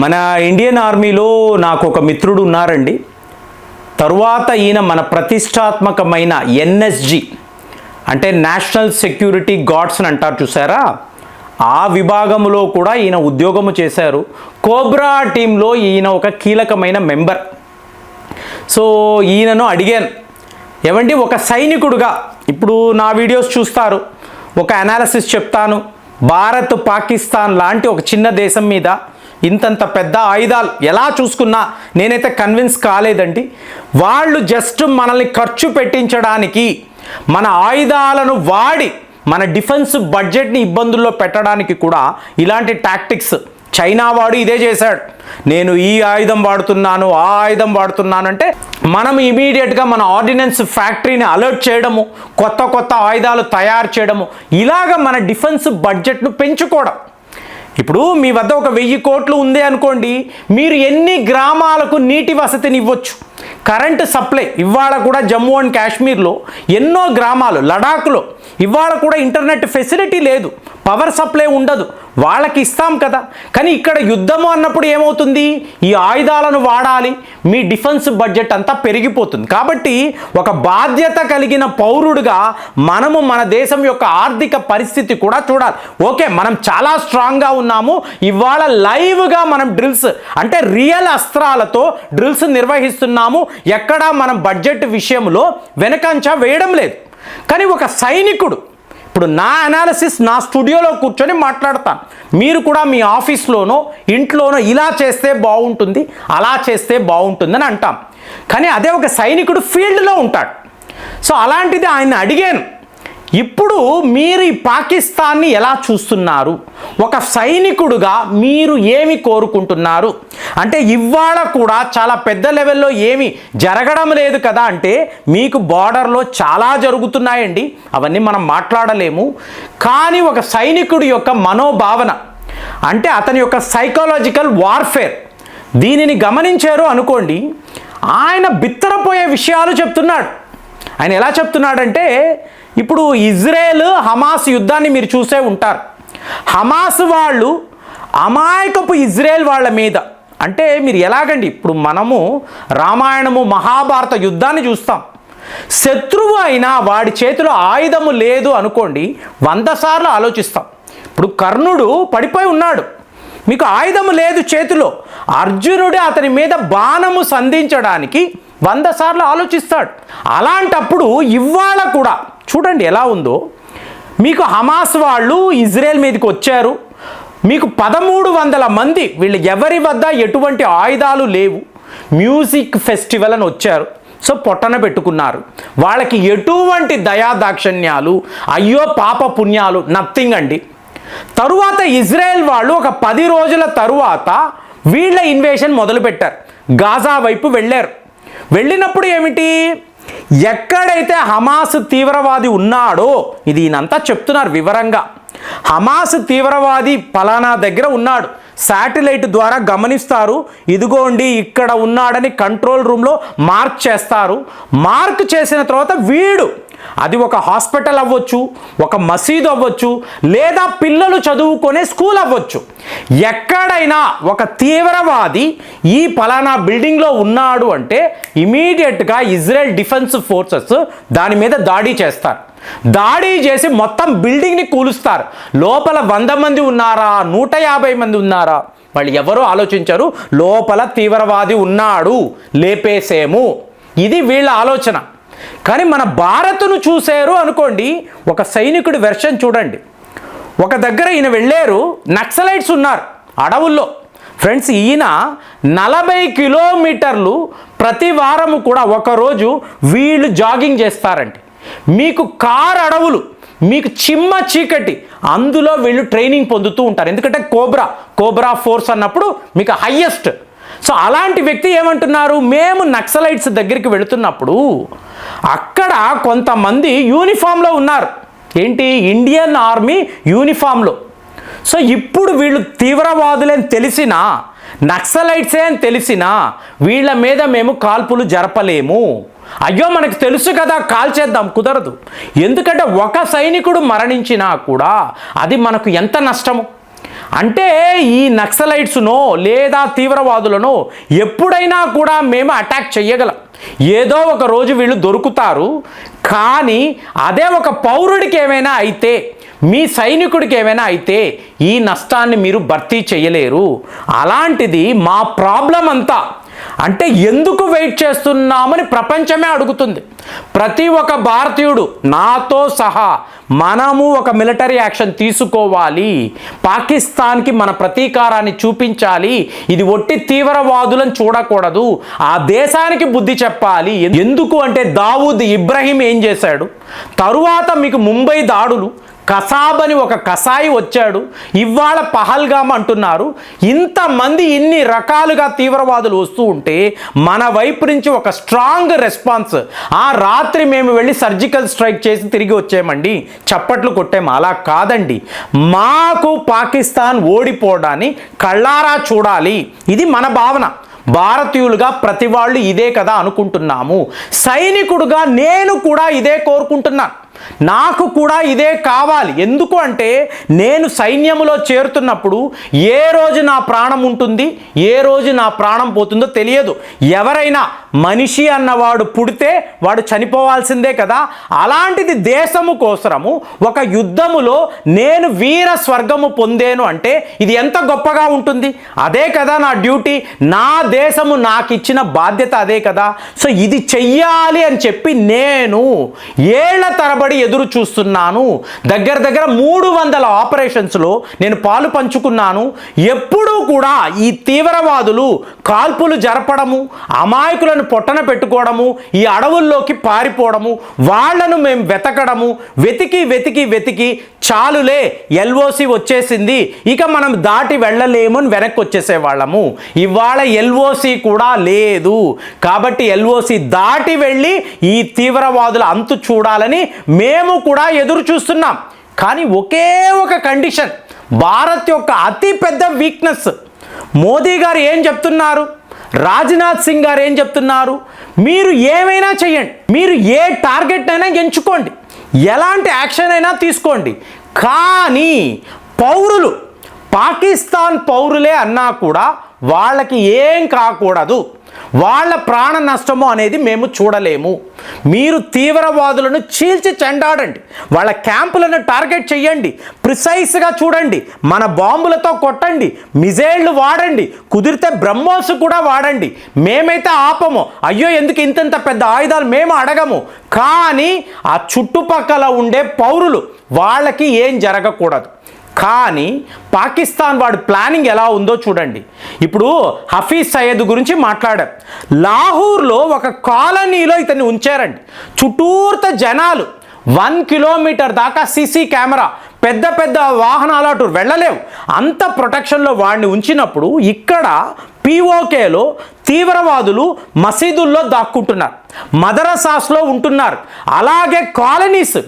మన ఇండియన్ ఆర్మీలో నాకు ఒక మిత్రుడు ఉన్నారండి. తరువాత ఈయన మన ప్రతిష్టాత్మకమైన ఎన్ఎస్జి అంటే నేషనల్ సెక్యూరిటీ గార్డ్స్ అని అంటారు చూసారా, ఆ విభాగంలో కూడా ఈయన ఉద్యోగము చేశారు. కోబ్రా టీంలో ఈయన ఒక కీలకమైన మెంబర్. సో ఈయనను అడిగాను, ఏమండి ఒక సైనికుడుగా ఇప్పుడు నా వీడియోస్ చూస్తారు, ఒక అనాలిసిస్ చెప్తాను. భారత్ పాకిస్తాన్ లాంటి ఒక చిన్న దేశం మీద ఇంతంత పెద్ద ఆయుధాలు ఎలా చూసుకున్నా నేనైతే కన్విన్స్ కాలేదండి. వాళ్ళు జస్ట్ మనల్ని ఖర్చు పెట్టించడానికి, మన ఆయుధాలను వాడి మన డిఫెన్స్ బడ్జెట్ని ఇబ్బందుల్లో పెట్టడానికి కూడా ఇలాంటి టాక్టిక్స్ చైనా వాడు ఇదే చేశాడు. నేను ఈ ఆయుధం వాడుతున్నాను, ఆ ఆయుధం వాడుతున్నాను అంటే మనం ఇమీడియట్గా మన ఆర్డినెన్స్ ఫ్యాక్టరీని అలర్ట్ చేయడము, కొత్త కొత్త ఆయుధాలు తయారు చేయడము, ఇలాగ మన డిఫెన్స్ బడ్జెట్ను పెంచుకోవడం. ఇప్పుడు మీ వద్ద ఒక 1000 కోట్లు ఉంది అనుకోండి, మీరు ఎన్ని గ్రామాలకు నీటి వసతిని ఇవ్వచ్చు, కరెంటు సప్లై. ఇవాళ కూడా జమ్మూ అండ్ కాశ్మీర్లో ఎన్నో గ్రామాలు, లడాఖ్లో ఇవాళ కూడా ఇంటర్నెట్ ఫెసిలిటీ లేదు, పవర్ సప్లై ఉండదు, వాళ్ళకి ఇస్తాం కదా. కానీ ఇక్కడ యుద్ధము అన్నప్పుడు ఏమవుతుంది, ఈ ఆయుధాలను వాడాలి, మీ డిఫెన్స్ బడ్జెట్ అంతా పెరిగిపోతుంది. కాబట్టి ఒక బాధ్యత కలిగిన పౌరుడుగా మనము మన దేశం యొక్క ఆర్థిక పరిస్థితి కూడా చూడాలి. ఓకే, మనం చాలా స్ట్రాంగ్గా ఉన్నాము, ఇవాళ లైవ్గా మనం డ్రిల్స్ అంటే రియల్ అస్త్రాలతో డ్రిల్స్ నిర్వహిస్తున్నాము, ఎక్కడా మనం బడ్జెట్ విషయంలో వెనకంచ వేయడం లేదు. కానీ ఒక సైనికుడు, ఇప్పుడు నా అనాలిసిస్ నా స్టూడియోలో కూర్చొని మాట్లాడతాను, మీరు కూడా మీ ఆఫీస్లోనో ఇంట్లోనో ఇలా చేస్తే బాగుంటుంది, అలా చేస్తే బాగుంటుందని అంటాం. కానీ అదే ఒక సైనికుడు ఫీల్డ్లో ఉంటాడు. సో అలాంటిది ఆయన అడిగాను, ఇప్పుడు మీరు ఈ పాకిస్తాన్ని ఎలా చూస్తున్నారు, ఒక సైనికుడుగా మీరు ఏమి కోరుకుంటున్నారు అంటే, ఇవాళ కూడా చాలా పెద్ద లెవెల్లో ఏమి జరగడం లేదు కదా అంటే, మీకు బార్డర్లో చాలా జరుగుతున్నాయండి, అవన్నీ మనం మాట్లాడలేము. కానీ ఒక సైనికుడి యొక్క మనోభావన అంటే అతని యొక్క సైకలాజికల్ వార్ఫేర్, దీనిని గమనించారు అనుకోండి, ఆయన బిత్తరపోయే విషయాలు చెప్తున్నాడు. ఆయన ఎలా చెప్తున్నాడంటే, ఇప్పుడు ఇజ్రాయెల్ హమాస్ యుద్ధాన్ని మీరు చూసే ఉంటారు. హమాస్ వాళ్ళు అమాయకపు ఇజ్రాయెల్ వాళ్ళ మీద అంటే మీరు ఎలాగండి, ఇప్పుడు మనము రామాయణము మహాభారత యుద్ధాన్ని చూస్తాం. శత్రువు అయినా వాడి చేతిలో ఆయుధము లేదు అనుకోండి, 100 సార్లు ఆలోచిస్తాం. ఇప్పుడు కర్ణుడు పడిపోయి ఉన్నాడు, మీకు ఆయుధము లేదు చేతిలో, అర్జునుడు అతని మీద బాణము సంధించడానికి 100 సార్లు ఆలోచిస్తాడు. అలాంటప్పుడు ఇవాళ కూడా చూడండి ఎలా ఉందో, మీకు హమాస్ వాళ్ళు ఇజ్రాయెల్ మీదకి వచ్చారు, మీకు 1300 మంది, వీళ్ళు ఎవరి వద్ద ఎటువంటి ఆయుధాలు లేవు, మ్యూజిక్ ఫెస్టివల్ అని వచ్చారు. సో పొట్టన పెట్టుకున్నారు, వాళ్ళకి ఎటువంటి దయాదాక్షిణ్యాలు, అయ్యో పాప పుణ్యాలు నథింగ్ అండి. తరువాత ఇజ్రాయెల్ వాళ్ళు ఒక 10 రోజుల తరువాత వీళ్ళ ఇన్వేషన్ మొదలుపెట్టారు, గాజా వైపు వెళ్ళారు. వెళ్ళినప్పుడు ఏమిటి, ఎక్కడైతే హమాస్ తీవ్రవాది ఉన్నాడో, ఇది ఈయనంతా చెప్తున్నారు వివరంగా, హమాస్ తీవ్రవాది పలానా దగ్గర ఉన్నాడు, శాటిలైట్ ద్వారా గమనిస్తారు, ఇదిగోండి ఇక్కడ ఉన్నాడని కంట్రోల్ రూమ్లో మార్క్ చేస్తారు. మార్క్ చేసిన తర్వాత వీడు, అది ఒక హాస్పిటల్ అవ్వచ్చు, ఒక మసీదు అవ్వచ్చు, లేదా పిల్లలు చదువుకునే స్కూల్ అవ్వచ్చు, ఎక్కడైనా ఒక తీవ్రవాది ఈ పలానా బిల్డింగ్లో ఉన్నాడు అంటే ఇమీడియట్గా ఇజ్రాయెల్ డిఫెన్స్ ఫోర్సెస్ దాని మీద దాడి చేస్తారు. దాడి చేసి మొత్తం బిల్డింగ్ని కూలుస్తారు. లోపల 100 మంది ఉన్నారా, 150 మంది ఉన్నారా, వాళ్ళు ఎవరో ఆలోచించారు, లోపల తీవ్రవాది ఉన్నాడు, లేపేసేము, ఇది వీళ్ళ ఆలోచన. కానీ మన భారత్ను చూశారు అనుకోండి, ఒక సైనికుడి వెర్షన్ చూడండి. ఒక దగ్గర ఈయన వెళ్ళారు, నక్సలైట్స్ ఉన్నారు అడవుల్లో. ఫ్రెండ్స్, ఈయన 40 కిలోమీటర్లు ప్రతి వారము కూడా ఒకరోజు వీళ్ళు జాగింగ్ చేస్తారండి. మీకు కారు అడవులు, మీకు చిమ్మ చీకటి, అందులో వీళ్ళు ట్రైనింగ్ పొందుతూ ఉంటారు. ఎందుకంటే కోబ్రా ఫోర్స్ అన్నప్పుడు మీకు హయ్యెస్ట్. సో అలాంటి వ్యక్తి ఏమంటున్నారు, మేము నక్సలైట్స్ దగ్గరికి వెళుతున్నప్పుడు అక్కడ కొంతమంది యూనిఫామ్లో ఉన్నారు, ఏంటి ఇండియన్ ఆర్మీ యూనిఫామ్లో. సో ఇప్పుడు వీళ్ళు తీవ్రవాదులని తెలిసినా, నక్సలైట్సే అని తెలిసినా వీళ్ళ మీద మేము కాల్పులు జరపలేము. అయ్యో మనకు తెలుసు కదా, కాల్చేద్దాం, కుదరదు. ఎందుకంటే ఒక సైనికుడు మరణించినా కూడా అది మనకు ఎంత నష్టము. అంటే ఈ నక్సలైట్స్నో లేదా తీవ్రవాదులను ఎప్పుడైనా కూడా మేము అటాక్ చేయగలం. ఏదో ఒక రోజు వీళ్ళు దొరుకుతారు. కానీ అదే ఒక పౌరుడికి ఏమైనా అయితే, మీ సైనికుడికి ఏమైనా అయితే ఈ నష్టాన్ని మీరు భర్తీ చేయలేరు. అలాంటిది మా ప్రాబ్లం అంతా. అంటే ఎందుకు వెయిట్ చేస్తున్నామని ప్రపంచమే అడుగుతుంది. ప్రతి ఒక్క భారతీయుడు నాతో సహా మనము ఒక మిలిటరీ యాక్షన్ తీసుకోవాలి, పాకిస్తాన్కి మన ప్రతీకారాన్ని చూపించాలి. ఇది ఒట్టి తీవ్రవాదులను చూడకూడదు, ఆ దేశానికి బుద్ధి చెప్పాలి. ఎందుకు అంటే దావూద్ ఇబ్రహీం ఏం చేశాడు, తరువాత మీకు ముంబై దాడులు, కసాబ్ అని ఒక కసాయి వచ్చాడు, ఇవాళ పహల్గామ్ అంటున్నారు. ఇంతమంది ఇన్ని రకాలుగా తీవ్రవాదులు వస్తూ ఉంటే మన వైపు నుంచి ఒక స్ట్రాంగ్ రెస్పాన్స్. ఆ రాత్రి మేము వెళ్ళి సర్జికల్ స్ట్రైక్ చేసి తిరిగి వచ్చామండి, చప్పట్లు కొట్టాము. అలా కాదండి, మాకు పాకిస్తాన్ ఓడిపోవడాన్ని కళ్ళారా చూడాలి. ఇది మన భావన. భారతీయులుగా ప్రతి వాళ్ళు ఇదే కదా అనుకుంటున్నాము. సైనికుడుగా నేను కూడా ఇదే కోరుకుంటున్నాను. నాకు కూడా ఇదే కావాలి. ఎందుకు అంటే నేను సైన్యంలో చేరుతున్నప్పుడు ఏ రోజు నా ప్రాణం ఉంటుంది, ఏ రోజు నా ప్రాణం పోతుందో తెలియదు. ఎవరైనా మనిషి అన్నవాడు పుడితే వాడు చనిపోవాల్సిందే కదా. అలాంటిది దేశము కోసరము ఒక యుద్ధములో నేను వీర స్వర్గము పొందేను అంటే ఇది ఎంత గొప్పగా ఉంటుంది. అదే కదా నా డ్యూటీ, నా దేశము నాకు ఇచ్చిన బాధ్యత అదే కదా. సో ఇది చెయ్యాలి అని చెప్పి నేను ఏళ్ల తరబడి ఎదురు చూస్తున్నాను. దగ్గర 300 ఆపరేషన్స్లో నేను పాలు పంచుకున్నాను. ఎప్పుడూ కూడా ఈ తీవ్రవాదులు కాల్పులు జరపడము, అమాయకులను పొట్టన పెట్టుకోవడము, ఈ అడవుల్లోకి పారిపోవడము, వాళ్లను మేము వెతకడము, వెతికి చాలులే ఎల్ఓసి వచ్చేసింది, ఇక మనం దాటి వెళ్ళలేము అని వెనక్కి వచ్చేసేవాళ్ళము. ఇవాళ ఎల్ఓసి కూడా లేదు. కాబట్టి ఎల్ఓసి దాటి వెళ్ళి ఈ తీవ్రవాదుల అంతు చూడాలని మేము కూడా ఎదురు చూస్తున్నాం. కానీ ఒకే ఒక కండిషన్, భారత్ యొక్క అతి పెద్ద వీక్నెస్. మోదీ గారు ఏం చెప్తున్నారు, రాజ్నాథ్ సింగ్ గారు ఏం చెప్తున్నారు, మీరు ఏమైనా చేయండి, మీరు ఏ టార్గెట్ అయినా ఎంచుకోండి, ఎలాంటి యాక్షన్ అయినా తీసుకోండి, కానీ పౌరులు పాకిస్తాన్ పౌరులే అన్నా కూడా వాళ్ళకి ఏం కాకూడదు, వాళ్ళ ప్రాణ నష్టము అనేది మేము చూడలేము. మీరు తీవ్రవాదులను చీల్చి చెండాడండి, వాళ్ళ క్యాంపులను టార్గెట్ చేయండి, ప్రిసైజ్గా చూడండి, మన బాంబులతో కొట్టండి, మిజైళ్లు వాడండి, కుదిరితే బ్రహ్మోస్ కూడా వాడండి. మేమైతే ఆపము, అయ్యో ఎందుకు ఇంతంత పెద్ద ఆయుధాలు మేము అడగము. కానీ ఆ చుట్టుపక్కల ఉండే పౌరులు వాళ్ళకి ఏం జరగకూడదు. కానీ పాకిస్తాన్ వాడు ప్లానింగ్ ఎలా ఉందో చూడండి. ఇప్పుడు హఫీజ్ సయ్యద్ గురించి మాట్లాడారు. లాహోర్లో ఒక కాలనీలో ఇతన్ని ఉంచారండి, చుట్టూర్త జనాలు, 1 కిలోమీటర్ దాకా సీసీ కెమెరా, పెద్ద వాహనాలు అటు వెళ్ళలేవు, అంత ప్రొటెక్షన్లో వాడిని ఉంచినప్పుడు ఇక్కడ పీఓకేలో తీవ్రవాదులు మసీదుల్లో దాక్కుంటున్నారు, మదరసాస్లో ఉంటున్నారు, అలాగే కాలనీస్,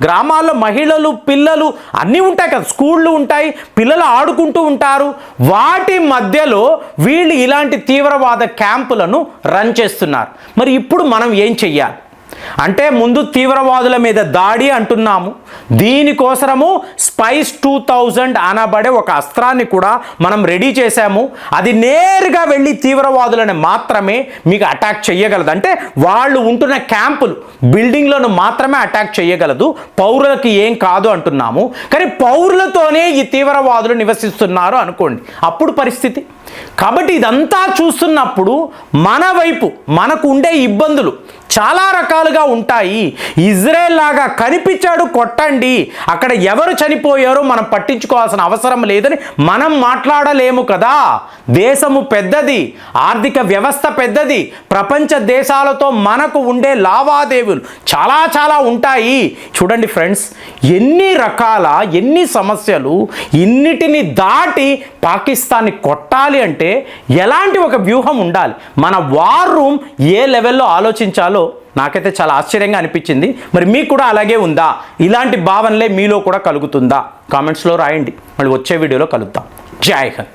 గ్రామాల్లో మహిళలు, పిల్లలు అన్నీ ఉంటాయి కదా, స్కూళ్ళు ఉంటాయి, పిల్లలు ఆడుకుంటూ ఉంటారు. వాటి మధ్యలో వీళ్ళు ఇలాంటి తీవ్రవాద క్యాంపులను రన్ చేస్తున్నారు. మరి ఇప్పుడు మనం ఏం చెయ్యాలి అంటే, ముందు తీవ్రవాదుల మీద దాడి అంటున్నాము, దీనికోసము స్పైస్ 2000 అనబడే ఒక అస్త్రాన్ని కూడా మనం రెడీ చేశాము. అది నేరుగా వెళ్ళి తీవ్రవాదులను మాత్రమే మీకు అటాక్ చేయగలదు. అంటే వాళ్ళు ఉంటున్న క్యాంపులు, బిల్డింగ్లను మాత్రమే అటాక్ చేయగలదు, పౌరులకి ఏం కాదు అంటున్నాము. కానీ పౌరులతోనే ఈ తీవ్రవాదులు నివసిస్తున్నారు అనుకోండి, అప్పుడు పరిస్థితి. కాబట్టి ఇదంతా చూస్తున్నప్పుడు మన వైపు మనకు ఉండే ఇబ్బందులు చాలా రకాలుగా ఉంటాయి. ఇజ్రాయెల్ లాగా కనిపించాడు కొట్టండి, అక్కడ ఎవరు చనిపోయారో మనం పట్టించుకోవాల్సిన అవసరం లేదని మనం మాట్లాడలేము కదా. దేశము పెద్దది, ఆర్థిక వ్యవస్థ పెద్దది, ప్రపంచ దేశాలతో మనకు ఉండే లావాదేవీలు చాలా ఉంటాయి. చూడండి ఫ్రెండ్స్, ఎన్ని సమస్యలు, ఇన్నిటిని దాటి పాకిస్తాన్ని కొట్టాలి అంటే ఎలాంటి ఒక వ్యూహం ఉండాలి. మన వార్ రూమ్ ఏ లెవెల్లో ఆలోచించాలో నాకైతే చాలా ఆశ్చర్యంగా అనిపించింది. మరి మీకు కూడా అలాగే ఉందా? ఇలాంటి భావనలే మీలో కూడా కలుగుతుందా? కామెంట్స్లో రాయండి. మళ్ళీ వచ్చే వీడియోలో కలుద్దాం. జై హింద్.